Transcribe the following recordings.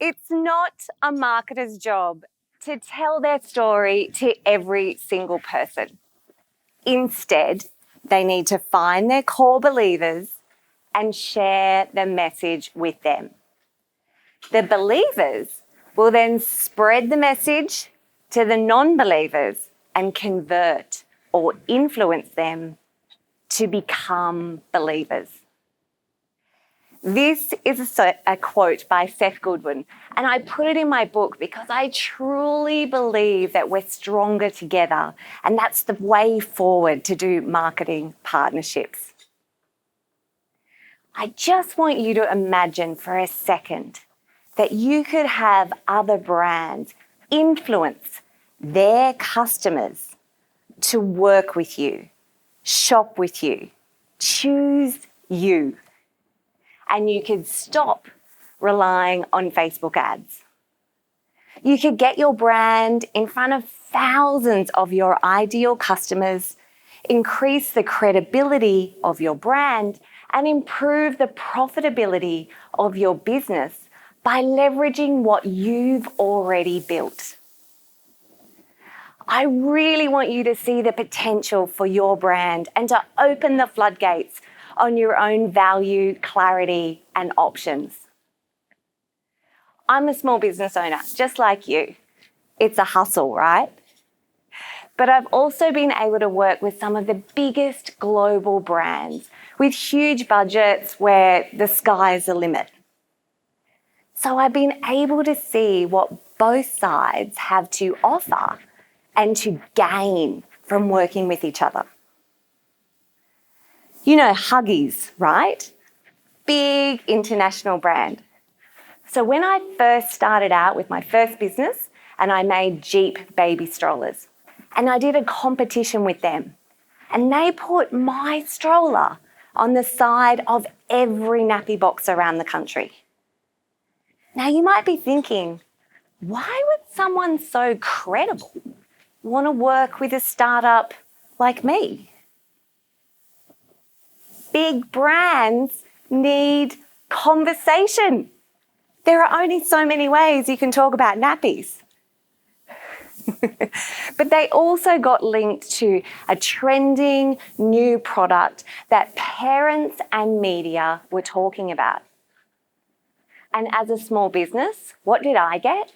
It's not a marketer's job to tell their story to every single person. Instead, they need to find their core believers and share the message with them. The believers will then spread the message to the non-believers and convert or influence them to become believers. This is a quote by Seth Godin, and I put it in my book because I truly believe that we're stronger together, and that's the way forward to do marketing partnerships. I just want you to imagine for a second that you could have other brands influence their customers to work with you, shop with you, choose you. And you could stop relying on Facebook ads. You could get your brand in front of thousands of your ideal customers, increase the credibility of your brand, and improve the profitability of your business by leveraging what you've already built. I really want you to see the potential for your brand and to open the floodgates on your own value, clarity, and options. I'm a small business owner, just like you. It's a hustle, right? But I've also been able to work with some of the biggest global brands with huge budgets where the sky's the limit. So I've been able to see what both sides have to offer and to gain from working with each other. You know Huggies, right? Big international brand. So when I first started out with my first business and I made Jeep baby strollers and I did a competition with them and they put my stroller on the side of every nappy box around the country. Now you might be thinking, why would someone so credible want to work with a startup like me? Big brands need conversation. There are only so many ways you can talk about nappies. But they also got linked to a trending new product that parents and media were talking about. And as a small business, what did I get?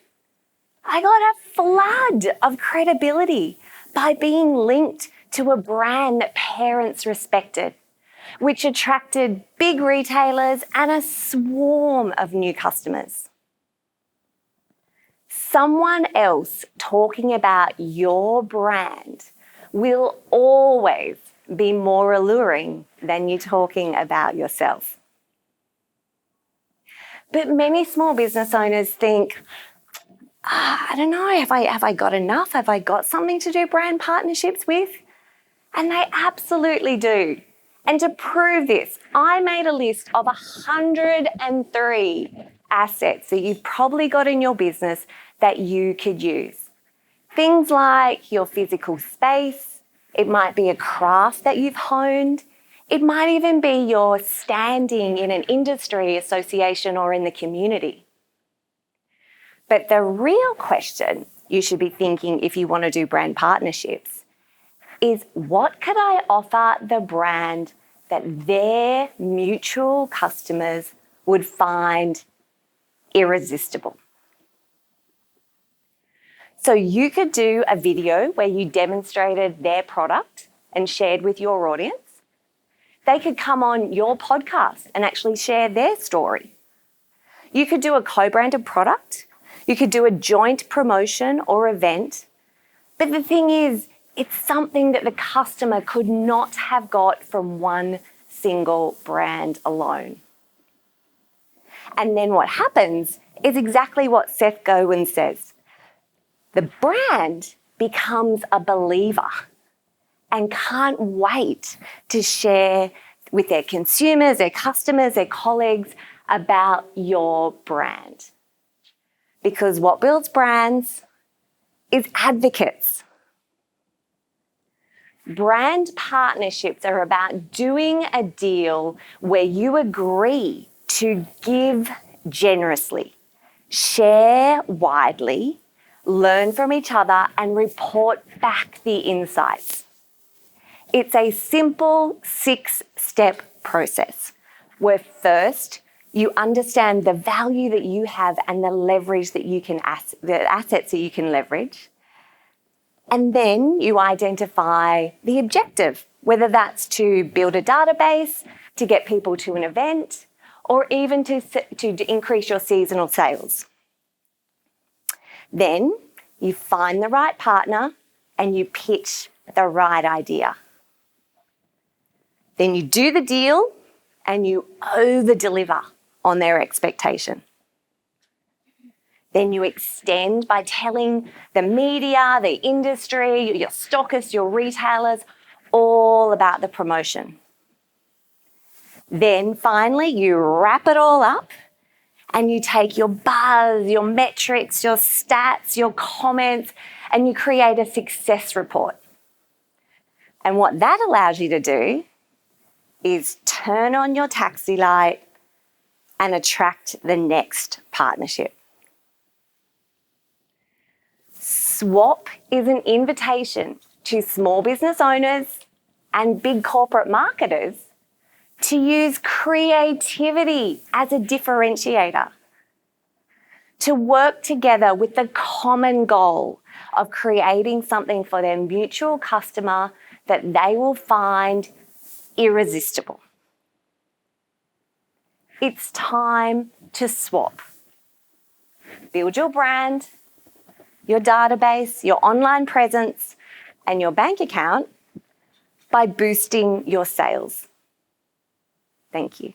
I got a flood of credibility by being linked to a brand that parents respected, which attracted big retailers and a swarm of new customers. Someone else talking about your brand will always be more alluring than you talking about yourself. But many small business owners think, I don't know, have I got enough? Have I got something to do brand partnerships with? And they absolutely do. And to prove this, I made a list of 103 assets that you've probably got in your business that you could use. Things like your physical space, it might be a craft that you've honed, it might even be your standing in an industry association or in the community. But the real question you should be thinking if you want to do brand partnerships is, what could I offer the brand that their mutual customers would find irresistible? So you could do a video where you demonstrated their product and shared with your audience. They could come on your podcast and actually share their story. You could do a co-branded product. You could do a joint promotion or event. But the thing is, it's something that the customer could not have got from one single brand alone. And then what happens is exactly what Seth Godin says. The brand becomes a believer and can't wait to share with their consumers, their customers, their colleagues about your brand. Because what builds brands is advocates. Brand partnerships are about doing a deal where you agree to give generously, Share widely, learn from each other, and report back the insights. It's a simple 6-step process where first you understand the value that you have and the leverage that you can, the assets that you can leverage. And then you identify the objective, whether that's to build a database, to get people to an event, or even to increase your seasonal sales. Then you find the right partner and you pitch the right idea. Then you do the deal and you over-deliver on their expectation. Then you extend by telling the media, the industry, your stockists, your retailers, all about the promotion. Then finally, you wrap it all up and you take your buzz, your metrics, your stats, your comments, and you create a success report. And what that allows you to do is turn on your taxi light and attract the next partnership. Swap is an invitation to small business owners and big corporate marketers to use creativity as a differentiator, to work together with the common goal of creating something for their mutual customer that they will find irresistible. It's time to swap. Build your brand, your database, your online presence, and your bank account by boosting your sales. Thank you.